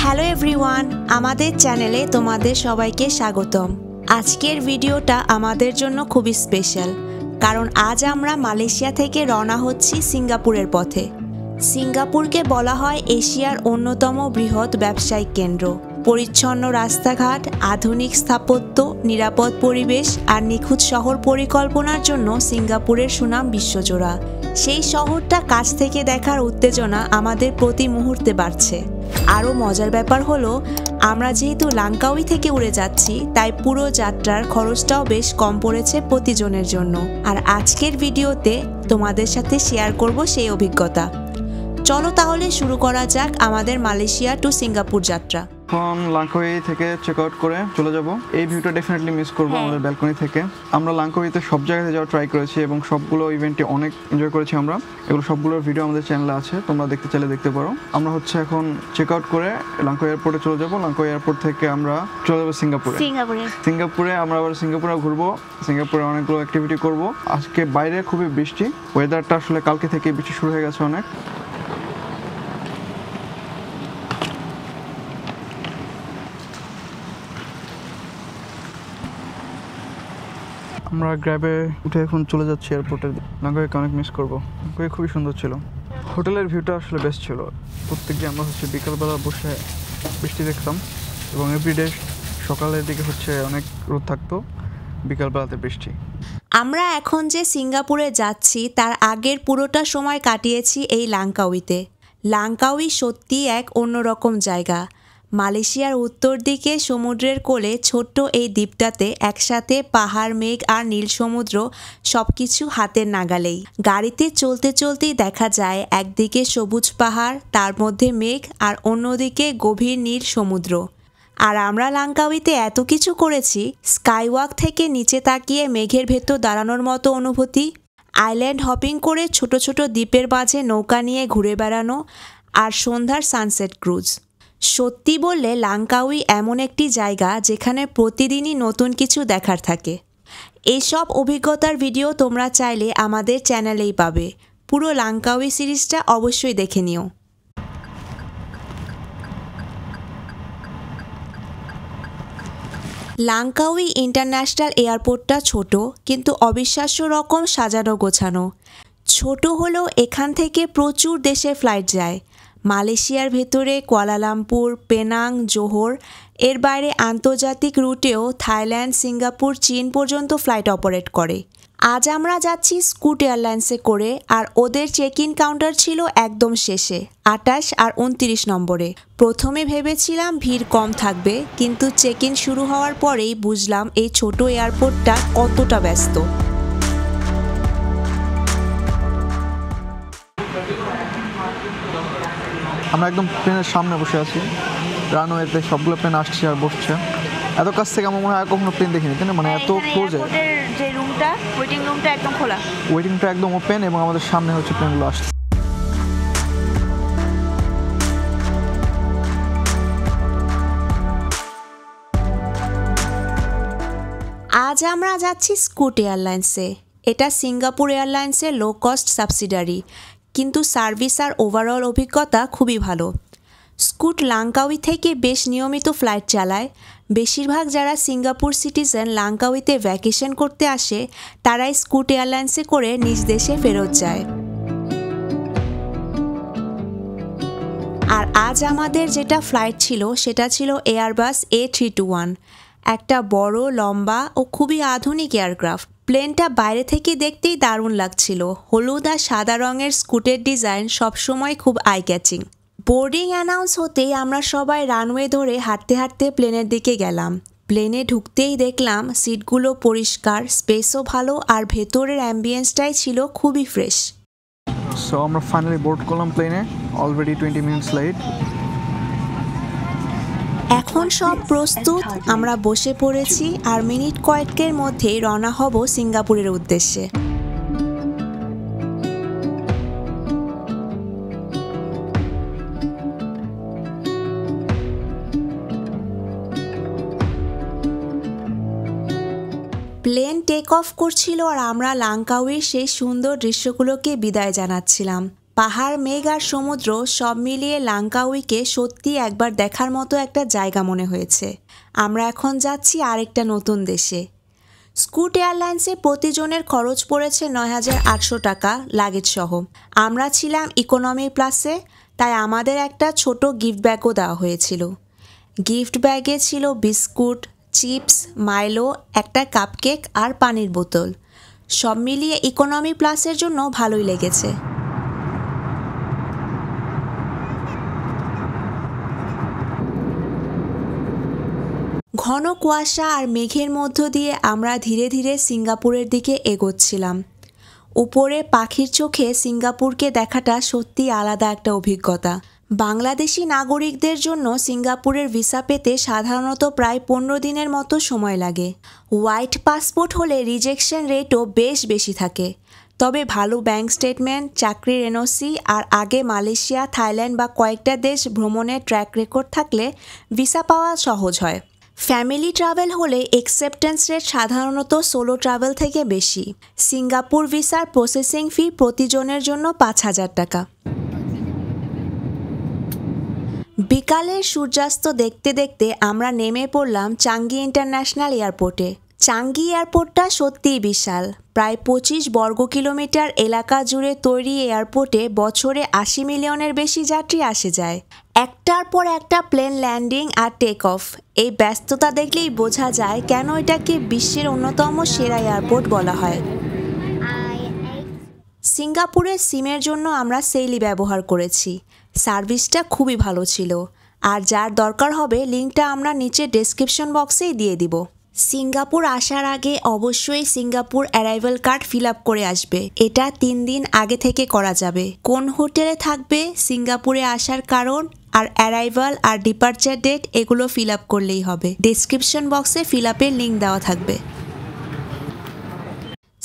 Hello everyone, আমাদের চ্যানেলে তোমাদের সবাইকে স্বাগতম। আজকের ভিডিওটা আমাদের জন্য খুবই স্পেশাল, কারণ আজ আমরা মালয়েশিয়া থেকে রওনা হচ্ছি সিঙ্গাপুরের পথে। সিঙ্গাপুরকে বলা হয় এশিয়ার অন্যতম বৃহৎ ব্যবসায়িক কেন্দ্র। পরিচ্ছন্ন রাস্তাঘাট, আধুনিক স্থাপত্য, নিরাপদ পরিবেশ আর নিখুঁত শহর পরিকল্পনার জন্য সিঙ্গাপুরের সুনাম বিশ্বজোড়া। সেই শহরটা কাছ থেকে দেখার উত্তেজনা আমাদের প্রতি মুহূর্তে বাড়ছে। আরও মজার ব্যাপার হলো, আমরা যেহেতু লাংকাউই থেকে উড়ে যাচ্ছি, তাই পুরো যাত্রার খরচটাও বেশ কম পড়েছে প্রতিজনের জন্য। আর আজকের ভিডিওতে তোমাদের সাথে শেয়ার করব সেই অভিজ্ঞতা। চলো তাহলে শুরু করা যাক আমাদের মালয়েশিয়া টু সিঙ্গাপুর যাত্রা। এখন লাংকাউই থেকে চেক আউট করে চলে যাব। এই ভিউটা ডেফিনেটলি মিস করবো আমাদের ব্যালকনি থেকে। আমরা লাংকাউইতে সব জায়গাতে যাওয়ার ট্রাই করেছি এবং সবগুলো ইভেন্টে অনেক এনজয় করেছি আমরা। এগুলো সবগুলোর ভিডিও আমাদের চ্যানেলে আছে, তোমরা দেখতে চাইলে দেখতে পারো। আমরা এখন চেক আউট করে লাংকাউই এয়ারপোর্টে চলে যাব। লাংকাউই এয়ারপোর্ট থেকে আমরা চলে যাবো সিঙ্গাপুরে আমরা আবার সিঙ্গাপুরে ঘুরবো। সিঙ্গাপুরে অনেকগুলো অ্যাক্টিভিটি করব। আজকে বাইরে খুবই বৃষ্টি, ওয়েদারটা আসলে কালকে থেকে বৃষ্টি শুরু হয়ে গেছে অনেক। আমরা গ্র্যাবে উঠে এখন চলে যাচ্ছি এয়ারপোর্টে। লাংকাউইকে অনেক মিস করবো। লাংকাউই খুবই সুন্দর ছিল। হোটেলের ভিউটা আসলে বেস্ট ছিল। প্রত্যেক দিন আমরা বিকালবেলা বসে বৃষ্টি দেখতাম এবং এভরিডে সকালের দিকে অনেক রোদ থাকতো, বিকালবেলাতে বৃষ্টি। আমরা এখন যে সিঙ্গাপুরে যাচ্ছি তার আগের পুরোটা সময় কাটিয়েছি এই লাংকাউইতে। লাংকাউই সত্যি এক অন্যরকম জায়গা। মালয়েশিয়ার উত্তর দিকে সমুদ্রের কোলে ছোট্ট এই দ্বীপটাতে একসাথে পাহাড়, মেঘ আর নীল সমুদ্র সবকিছু হাতের নাগালেই। গাড়িতে চলতে চলতেই দেখা যায় একদিকে সবুজ পাহাড়, তার মধ্যে মেঘ, আর অন্যদিকে গভীর নীল সমুদ্র। আর আমরা লাংকাউইতে এত কিছু করেছি, স্কাইওয়াক থেকে নিচে তাকিয়ে মেঘের ভেতর দাঁড়ানোর মতো অনুভূতি, আইল্যান্ড হপিং করে ছোট ছোট দ্বীপের মাঝে নৌকা নিয়ে ঘুরে বেড়ানো, আর সন্ধ্যার সানসেট ক্রুজ। সত্যি বললে লাংকাউই এমন একটি জায়গা যেখানে প্রতিদিনই নতুন কিছু দেখার থাকে। এইসব অভিজ্ঞতার ভিডিও তোমরা চাইলে আমাদের চ্যানেলেই পাবে। পুরো লাংকাউই সিরিজটা অবশ্যই দেখে নিও। লাংকাউই ইন্টারন্যাশনাল এয়ারপোর্টটা ছোট, কিন্তু অবিশ্বাস্য রকম সাজানো গোছানো। ছোট হলেও এখান থেকে প্রচুর দেশে ফ্লাইট যায়। মালয়েশিয়ার ভেতরে কুয়ালালামপুর, পেনাং, জোহর, এর বাইরে আন্তর্জাতিক রুটেও থাইল্যান্ড, সিঙ্গাপুর, চীন পর্যন্ত ফ্লাইট অপারেট করে। আজ আমরা যাচ্ছি স্কুট এয়ারলাইন্সে করে, আর ওদের চেক ইন কাউন্টার ছিল একদম শেষে, 28 আর 29 নম্বরে। প্রথমে ভেবেছিলাম ভিড় কম থাকবে, কিন্তু চেক ইন শুরু হওয়ার পরেই বুঝলাম এই ছোট এয়ারপোর্টটা কতটা ব্যস্ত। আমরা একদম প্লেনের সামনে বসে আছি। রানওয়েতে সবগুলো প্লেন আসছে আর বসছে। এত কাছ থেকে আমার মনে হয় কখনো প্লেন দেখিনি, তাই না? মানে এত ক্লোজে। যে রুমটা, ওয়েটিং রুমটা একদম খোলা, ওয়েটিংটা একদম ওপেন এবং আমাদের সামনে প্লেনগুলো আসছে। আজ আমরা যাচ্ছি স্কুট এয়ারলাইন্সে। এটা সিঙ্গাপুর এয়ারলাইন্সের লো কস্ট সাবসিডারি, কিন্তু সার্ভিস আর ওভারঅল অভিজ্ঞতা খুবই ভালো। স্কুট লাংকাউই থেকে বেশ নিয়মিত ফ্লাইট চালায়। বেশিরভাগ যারা সিঙ্গাপুর সিটিজেন লাংকাউইতে ভ্যাকেশন করতে আসে, তারাই স্কুট এয়ারলাইন্সে করে নিজ দেশে ফেরত যায়। আর আজ আমাদের যেটা ফ্লাইট ছিল সেটা ছিল এয়ারবাস A321, একটা বড়, লম্বা ও খুবই আধুনিক এয়ারক্রাফট। প্লেনটা বাইরে থেকে দেখতেই দারুণ লাগছিল। হলুদ আর সাদা রঙের স্কুটের ডিজাইন সবসময় খুব আই ক্যাচিং। বোর্ডিং অ্যানাউন্স হতেই আমরা সবাই রানওয়ে ধরে হাঁটতে হাঁটতে প্লেনের দিকে গেলাম। প্লেনে ঢুকতেই দেখলাম সিটগুলো পরিষ্কার, স্পেসও ভালো, আর ভেতরের অ্যাম্বিয়েন্সটাই ছিল খুবই ফ্রেশ। সো আমরা ফাইনালি বোর্ড করলাম প্লেনে, অলরেডি 20 মিনিটস লেট। এখন সব প্রস্তুত, আমরা বসে পড়েছি, আর মিনিট কয়েকের মধ্যেই রওনা হব সিঙ্গাপুরের উদ্দেশ্যে। প্লেন টেক অফ করছিল আর আমরা লাংকাউইর সেই সুন্দর দৃশ্যগুলোকে বিদায় জানাচ্ছিলাম। পাহাড়, মেঘ আর সমুদ্র সব মিলিয়ে লাঙ্কাউইকে সত্যি একবার দেখার মতো একটা জায়গা মনে হয়েছে। আমরা এখন যাচ্ছি আরেকটা নতুন দেশে। স্কুট এয়ারলাইন্সে প্রতিজনের খরচ পড়েছে ৯,৮০০ টাকা লাগেজ সহ। আমরা ছিলাম ইকোনমি ক্লাসে, তাই আমাদের একটা ছোট গিফট ব্যাগও দেওয়া হয়েছিল। গিফট ব্যাগে ছিল বিস্কুট, চিপস, মাইলো, একটা কাপকেক আর পানির বোতল। সব মিলিয়ে ইকোনমি প্লাসের জন্য ভালোই লেগেছে। ঘন কুয়াশা আর মেঘের মধ্য দিয়ে আমরা ধীরে ধীরে সিঙ্গাপুরের দিকে এগোচ্ছিলাম। উপরে পাখির চোখে সিঙ্গাপুরকে দেখাটা সত্যি আলাদা একটা অভিজ্ঞতা। বাংলাদেশি নাগরিকদের জন্য সিঙ্গাপুরের ভিসা পেতে সাধারণত প্রায় ১৫ দিনের মতো সময় লাগে। হোয়াইট পাসপোর্ট হলে রিজেকশন রেটও বেশ বেশি থাকে। তবে ভালো ব্যাংক স্টেটমেন্ট, চাকরির এনওসি আর আগে মালয়েশিয়া, থাইল্যান্ড বা কয়েকটা দেশ ভ্রমণের ট্র্যাক রেকর্ড থাকলে ভিসা পাওয়া সহজ হয়। ফ্যামিলি ট্রাভেল হলে অ্যাকসেপ্টেন্স রেট সাধারণত সোলো ট্রাভেল থেকে বেশি। সিঙ্গাপুর ভিসার প্রসেসিং ফি প্রতিজনের জন্য ৫,০০০ টাকা। বিকালের সূর্যাস্ত দেখতে দেখতে আমরা নেমে পড়লাম চাঙ্গি ইন্টারন্যাশনাল এয়ারপোর্টে। চাঙ্গি এয়ারপোর্টটা সত্যিই বিশাল। প্রায় ২৫ বর্গ কিলোমিটার এলাকা জুড়ে তৈরি এয়ারপোর্টে বছরে ৮০ মিলিয়নের বেশি যাত্রী আসে যায়। একটার পর একটা প্লেন ল্যান্ডিং আর টেক অফ। এই ব্যস্ততা দেখলেই বোঝা যায় কেন এটাকে বিশ্বের অন্যতম সেরা এয়ারপোর্ট বলা হয়। সিঙ্গাপুরের সিমের জন্য আমরা সেলি ব্যবহার করেছি। সার্ভিসটা খুবই ভালো ছিল। আর যার দরকার হবে লিঙ্কটা আমরা নিচে ডেসক্রিপশন বক্সেই দিয়ে দিব। সিঙ্গাপুর আসার আগে অবশ্যই Singapore arrival card fill up করে আসবে। এটা ৩ দিন আগে থেকে করা যাবে। কোন হোটেলে থাকবে, সিঙ্গাপুরে আসার কারণ আর অ্যারাইভাল আর ডিপার্চার ডেট এগুলো ফিল আপ করলেই হবে। ডেসক্রিপশন বক্সে ফিল আপের লিঙ্ক দেওয়া থাকবে।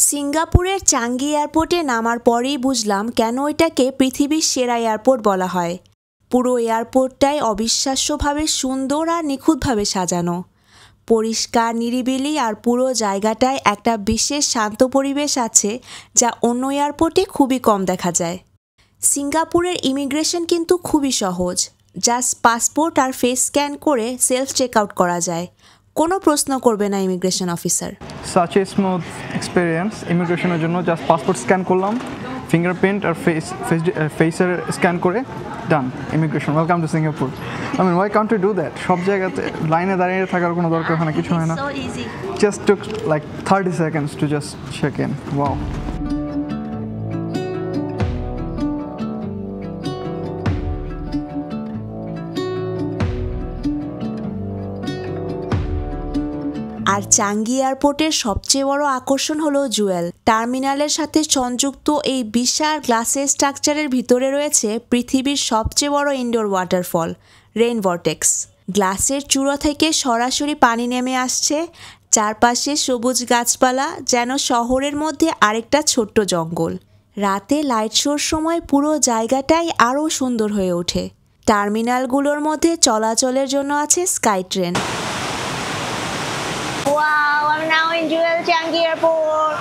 সিঙ্গাপুরের চাঙ্গি এয়ারপোর্টে নামার পরেই বুঝলাম কেন এটাকে পৃথিবীর সেরা এয়ারপোর্ট বলা হয়। পুরো এয়ারপোর্টটাই অবিশ্বাস্যভাবে সুন্দর আর নিখুঁতভাবে সাজানো। পরিষ্কার, নিরিবিলি আর পুরো জায়গাটায় একটা বিশেষ শান্ত পরিবেশ আছে যা অন্য এয়ারপোর্টে খুবই কম দেখা যায়। সিঙ্গাপুরের ইমিগ্রেশন কিন্তু খুবই সহজ। জাস্ট পাসপোর্ট আর ফেস স্ক্যান করে সেলফ চেক আউট করা যায়। কোনো প্রশ্ন করবে না immigration officer. Such a smooth experience. ইমিগ্রেশনের জন্য জাস্ট পাসপোর্ট স্ক্যান করলাম, ফিঙ্গারপ্রিন্ট আর ফেসের স্ক্যান করে done, immigration, welcome to Singapore. I mean, why can't you do that? সব জায়গাতে লাইনে দাঁড়িয়ে থাকার কোনো দরকার হয় না, কিছু হয় না। Just took like 30 seconds to just check in. Wow. আর চাঙ্গি এয়ারপোর্টের সবচেয়ে বড় আকর্ষণ হলো জুয়েল। টার্মিনালের সাথে সংযুক্ত এই বিশাল গ্লাসের স্ট্রাকচারের ভিতরে রয়েছে পৃথিবীর সবচেয়ে বড় ইনডোর ওয়াটারফল, রেইন ভর্টেক্স। গ্লাসের চূড়া থেকে সরাসরি পানি নেমে আসছে। চারপাশে সবুজ গাছপালা, যেন শহরের মধ্যে আরেকটা ছোট্ট জঙ্গল। রাতে লাইট শোর সময় পুরো জায়গাটাই আরও সুন্দর হয়ে ওঠে। টার্মিনালগুলোর মধ্যে চলাচলের জন্য আছে sky train. Wow, I'm now in Jewel Changi Airport.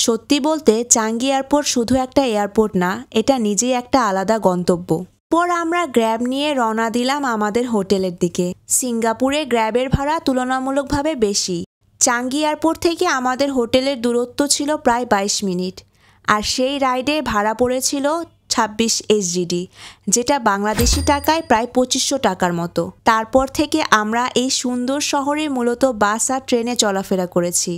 সত্যি বলতে চাঙ্গি এয়ারপোর্ট শুধু একটা এয়ারপোর্ট না, এটা নিজেই একটা আলাদা গন্তব্য। পর আমরা গ্র্যাব নিয়ে রওনা দিলাম আমাদের হোটেলের দিকে। সিঙ্গাপুরে গ্র্যাবের ভাড়া তুলনামূলকভাবে বেশি। চাঙ্গি এয়ারপোর্ট থেকে আমাদের হোটেলের দূরত্ব ছিল প্রায় 22 মিনিট। আর সেই রাইডে ভাড়া পড়েছিল 26 SGD, যেটা বাংলাদেশি টাকায় প্রায় 2500 টাকার মতো। তারপর থেকে আমরা এই সুন্দর শহরে মূলত বাস আর ট্রেনে চলাফেরা করেছি,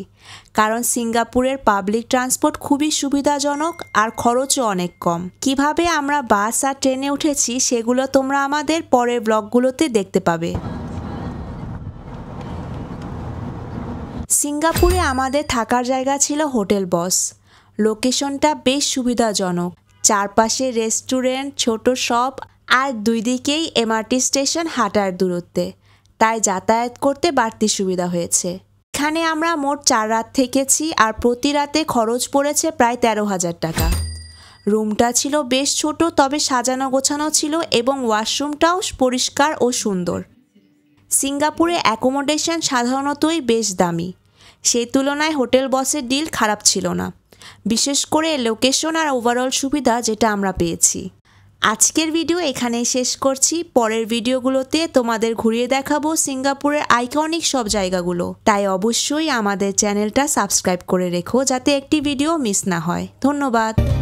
কারণ সিঙ্গাপুরের পাবলিক ট্রান্সপোর্ট খুবই সুবিধাজনক আর খরচও অনেক কম। কিভাবে আমরা বাস আর ট্রেনে উঠেছি সেগুলো তোমরা আমাদের পরের ব্লগগুলোতে দেখতে পাবে। সিঙ্গাপুরে আমাদের থাকার জায়গা ছিল হোটেল বস। লোকেশনটা বেশ সুবিধাজনক। চারপাশে রেস্টুরেন্ট, ছোট শপ আর দুই দিকেই MRT স্টেশন হাঁটার দূরত্বে, তাই যাতায়াত করতে বাড়তি সুবিধা হয়েছে। এখানে আমরা মোট 4 রাত থেকেছি আর প্রতি রাতে খরচ পড়েছে প্রায় 13,000 টাকা। রুমটা ছিল বেশ ছোট, তবে সাজানো গোছানো ছিল এবং ওয়াশরুমটাও পরিষ্কার ও সুন্দর। সিঙ্গাপুরে অ্যাকোমোডেশন সাধারণতই বেশ দামি। সেই তুলনায় হোটেল বসের ডিল খারাপ ছিল না। বিশেষ করে লোকেশন আর ওভারঅল সুবিধা যেটা আমরা পেয়েছি। আজকের ভিডিও এখানেই শেষ করছি। পরের ভিডিওগুলোতে তোমাদের ঘুরিয়ে দেখাবো সিঙ্গাপুরের আইকনিক সব জায়গাগুলো। তাই অবশ্যই আমাদের চ্যানেলটা সাবস্ক্রাইব করে রেখো যাতে একটি ভিডিও মিস না হয়। ধন্যবাদ।